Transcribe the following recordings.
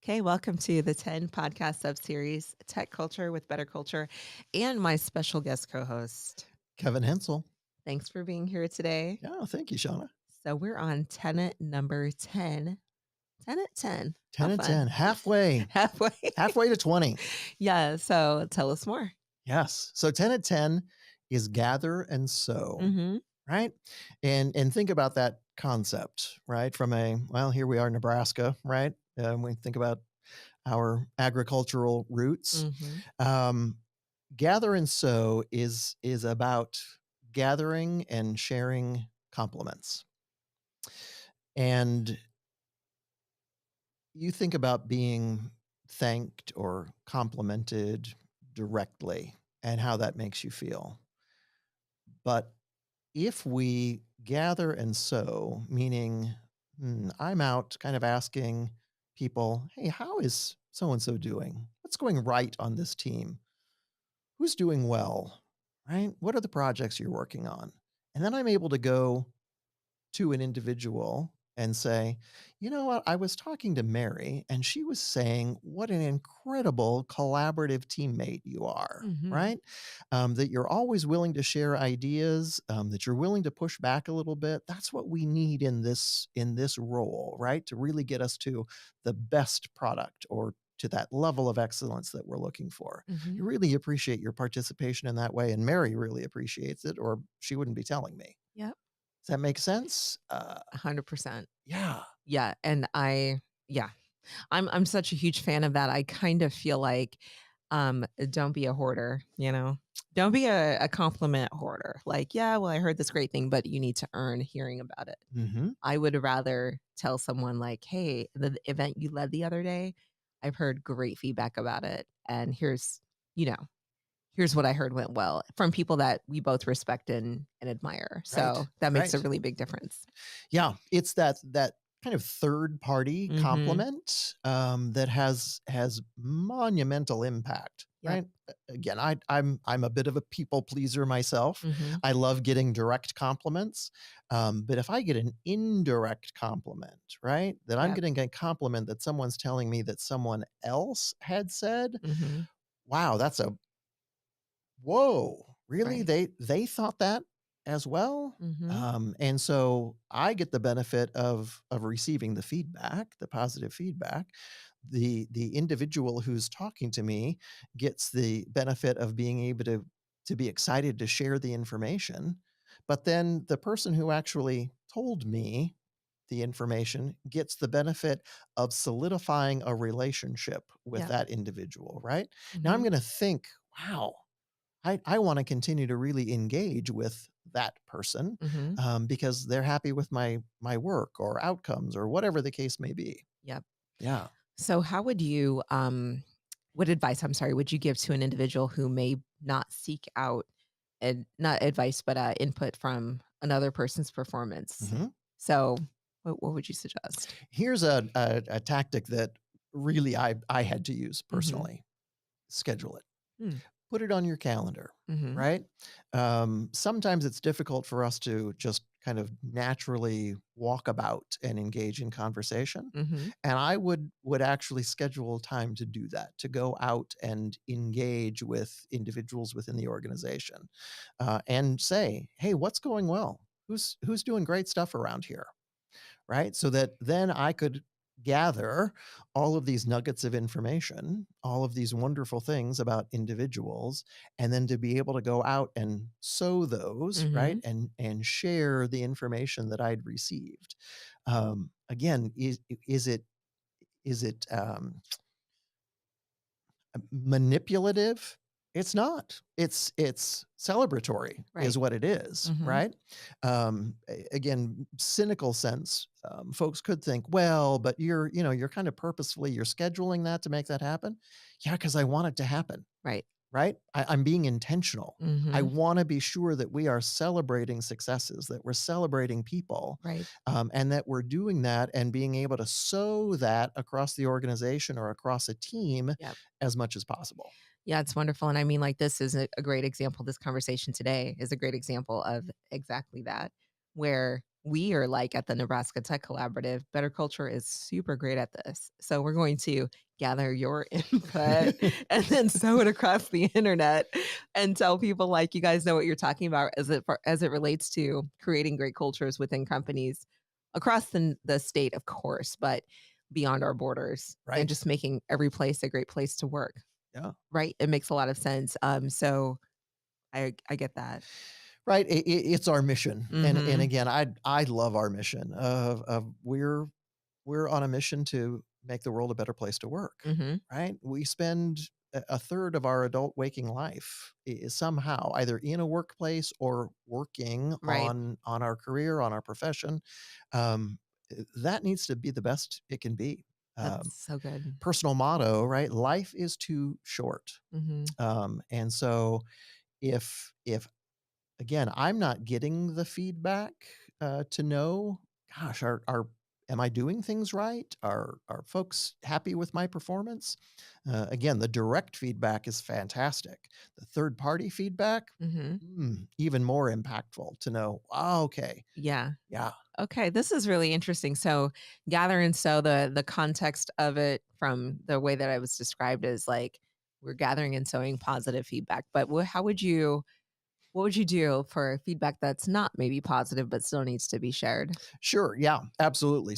Okay, welcome to the 10 podcast sub-series, Tech Culture with Better Culture, and my special guest co-host. Kevin Hensel. Thanks for being here today. Yeah, thank you, Shonna. So we're on Tenet number 10. Tenet 10. 10 How and fun. 10, halfway Halfway. to 20. Yeah, so tell us more. Yes. So 10 and 10 is gather and sow, Mm-hmm. right? And think about that concept, right? Here we are in Nebraska, right? We think about our agricultural roots. Mm-hmm. Um, gather and sow is about gathering and sharing compliments. And you think about being thanked or complimented directly and how that makes you feel. But if we gather and sow, meaning I'm out kind of asking people, hey, how is so and so doing? What's going right on this team? Who's doing well? Right? What are the projects you're working on? And then I'm able to go to an individual and say, you know what, I was talking to Mary and she was saying what an incredible collaborative teammate you are, Mm-hmm. right? That you're always willing to share ideas, that you're willing to push back a little bit. That's what we need in this role, right? To really get us to the best product or to that level of excellence that we're looking for. Mm-hmm. You really appreciate your participation in that way. And Mary really appreciates it, or she wouldn't be telling me. Yep. Does that make sense? 100%. Yeah. Yeah. And I'm such a huge fan of that. I kind of feel like don't be a hoarder, Don't be a compliment hoarder. Like, yeah, well, I heard this great thing, but you need to earn hearing about it. Mm-hmm. I would rather tell someone like, hey, the event you led the other day, I've heard great feedback about it. And here's what I heard went well from people that we both respect and admire. So Right. that makes a Right. really big difference. Yeah. It's that kind of third party Mm-hmm. compliment that has monumental impact. Yep. Right. Again, I'm a bit of a people pleaser myself. Mm-hmm. I love getting direct compliments. But if I get an indirect compliment, right, that I'm Yep. getting a compliment that someone's telling me that someone else had said, Mm-hmm. wow, that's a whoa, really? Right. They thought that as well? Mm-hmm. And so I get the benefit of receiving the feedback, the positive feedback. The individual who's talking to me gets the benefit of being able to be excited to share the information. But then the person who actually told me the information gets the benefit of solidifying a relationship with Yep. that individual, right? Now I'm Mm-hmm. going to think, wow, I want to continue to really engage with that person Mm-hmm. because they're happy with my work or outcomes or whatever the case may be. Yep. Yeah. So how would you what advice, I'm sorry, would you give to an individual who may not seek out not advice, but input from another person's performance? Mhm. So what would you suggest? Here's a tactic that really I had to use Mm-hmm. personally. Schedule it. Mm. Put it on your calendar, Mm-hmm. right? Sometimes it's difficult for us to just kind of naturally walk about and engage in conversation. Mm-hmm. And I would actually schedule time to do that, to go out and engage with individuals within the organization, and say, "Hey, what's going well? Who's doing great stuff around here?" Right? So that then I could gather all of these nuggets of information, all of these wonderful things about individuals, and then to be able to go out and sow those, Mm-hmm. right? And share the information that I'd received. Again, is it manipulative? It's not. It's celebratory is Right. what it is, Mm-hmm. right? Again, cynical sense, folks could think, well, but you're kind of purposefully you're scheduling that to make that happen. Yeah, because I want it to happen, Right. right? I'm being intentional. I Mm-hmm. want to be sure that we are celebrating successes, that we're celebrating people, Right. and that we're doing that and being able to sow that across the organization or across a team Yep. as much as possible. Yeah, it's wonderful. And I mean, like, this is a great example. This conversation today is a great example of exactly that, where we are like at the Nebraska Tech Collaborative, Better Culture is super great at this. So we're going to gather your input and then sow it across the internet and tell people like you guys know what you're talking about as it relates to creating great cultures within companies across the state, of course, but beyond our borders and Right. just making every place a great place to work. Yeah. Right? It makes a lot of sense. So I get that. Right. It's our mission. And Mhm. again, I love our mission of we're on a mission to make the world a better place to work, Mhm. right? We spend a third of our adult waking life somehow either in a workplace or working Right. on our career, on our profession. Um, that needs to be the best it can be. That's Um, so good. Personal motto, right? Life is too short. Mhm. And so if again, I'm not getting the feedback, to know, gosh, are am I doing things right? Are folks happy with my performance? Again, the direct feedback is fantastic. The third party feedback, Mhm. even more impactful to know, "Oh, okay, Yeah. yeah, Okay, this is really interesting. So, gather and sow the context of it from the way that I was described is like we're gathering and sowing positive feedback. But how would you what would you do for feedback that's not maybe positive but still needs to be shared? sure, yeah, absolutely."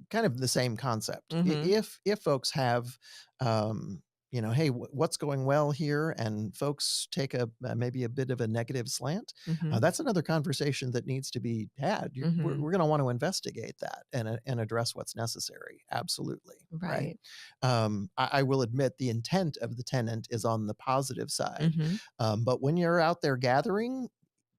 Kind of the same concept. Mhm. If folks have, um, "Hey, what's going well here?" and folks take maybe a bit of a negative slant, Mhm. that's another conversation that needs to be had. Mhm. We're gonna wanna investigate that and address what's necessary. Absolutely, right? Right. I will admit the intent of the tenant is on the positive side, Mhm. but when you're out there gathering,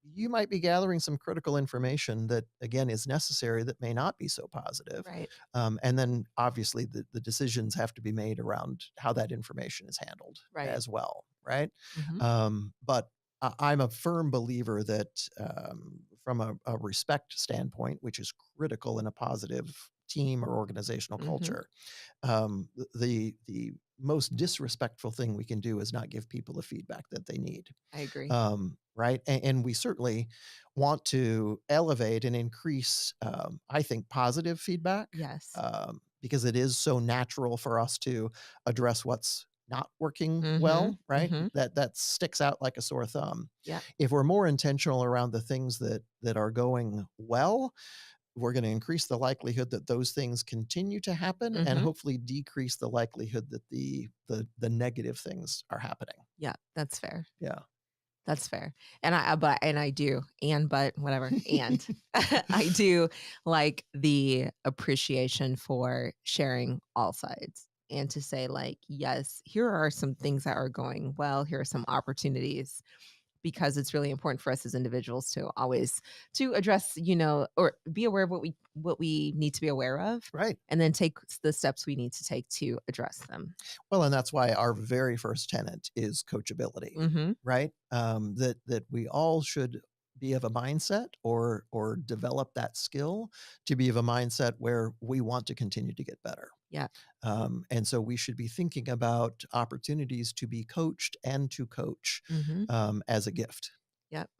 you might be gathering some critical information that again is necessary that may not be so positive. Right. And then obviously the decisions have to be made around how that information is handled Right. as well, right? Mhm. But I'm a firm believer that from a respect standpoint, which is critical in a positive team or organizational Mhm. culture, the most disrespectful thing we can do is not give people the feedback that they need. I agree. Right? And we certainly want to elevate and increase, I think, positive feedback, Yes. because it is so natural for us to address what's not working Mhm. well, right? Mhm. That sticks out like a sore thumb. Yeah. If we're more intentional around the things that are going well, we're going to increase the likelihood that those things continue to happen and Mhm. hopefully decrease the likelihood that the negative things are happening. Yeah, that's fair. Yeah. That's fair. And I do, but whatever, and I do like the appreciation for sharing all sides and to say like, yes, here are some things that are going well, here are some opportunities because it's really important for us as individuals to always to address, or be aware of what we need to be aware of Right. and then take the steps we need to take to address them. Well, and that's why our very first tenet is coachability, Mhm. right? That we all should be of a mindset or develop that skill to be of a mindset where we want to continue to get better. Yeah. And so we should be thinking about opportunities to be coached and to coach, Mhm. as a gift. Yep.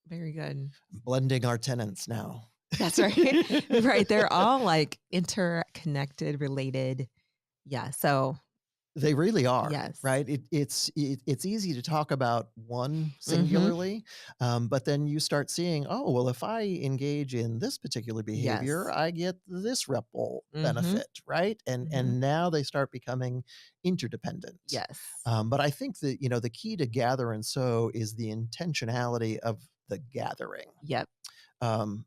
Very good. Blending our tenants now. That's right. Right, they're all, like, interconnected, related. Yeah, so They really are, yes. right? It's easy to talk about one Mhm. singularly, but then you start seeing, oh, well, if I engage in this particular behavior, Yes. I get this ripple Mhm. benefit, right? And Mhm. and now they start becoming interdependent. Yes. But I think that the key to gather and sow is the intentionality of the gathering. Yep. Um,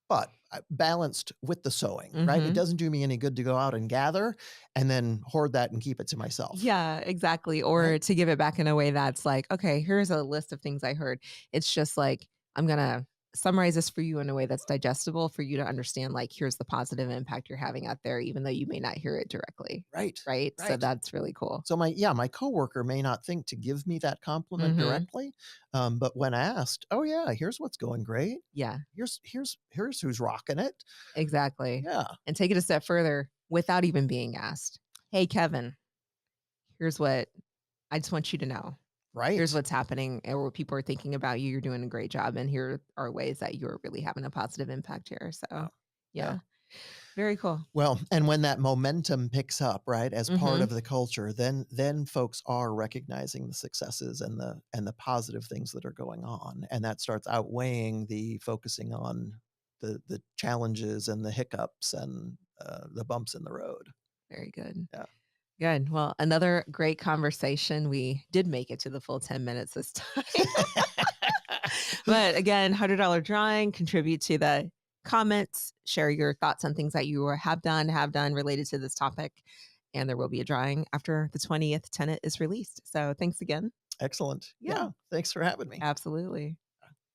but balanced with the sowing, right? It Mhm. doesn't do me any good to go out and gather and then hoard that and keep it to myself, Yeah, exactly, right? or to give it back in a way that's like, "Okay, here's a list of things I heard." It's just like, "I'm gonna summarize this for you in a way that's digestible for you to understand, like, here's the positive impact you're having out there even though you may not hear it directly." Right, Right? So right. that's really cool. So my coworker may not think to give me that compliment Mhm. directly, but when asked, "Oh yeah, here's what's going great. Yeah. Here's who's rocking it." Exactly. Yeah, And take it a step further without even being asked. "Hey, Kevin, here's what I just want you to know." Here's Right. what's happening, or people are thinking about you. You're doing a great job, and here are ways that you're really having a positive impact here. So, Yeah. Yeah. yeah, very cool. Well, and when that momentum picks up, right, as part Hmm. of the culture, then folks are recognizing the successes and the positive things that are going on, and that starts outweighing the focusing on the challenges and the hiccups and the bumps in the road. Very good. Yeah. Good. Well, another great conversation. We did make it to the full 10 minutes this time. But again, $100 drawing, contribute to the comments, share your thoughts on things that you have done related to this topic. And there will be a drawing after the 20th Tenet is released. So thanks again. Excellent. Yeah, Yeah. Thanks for having me. absolutely.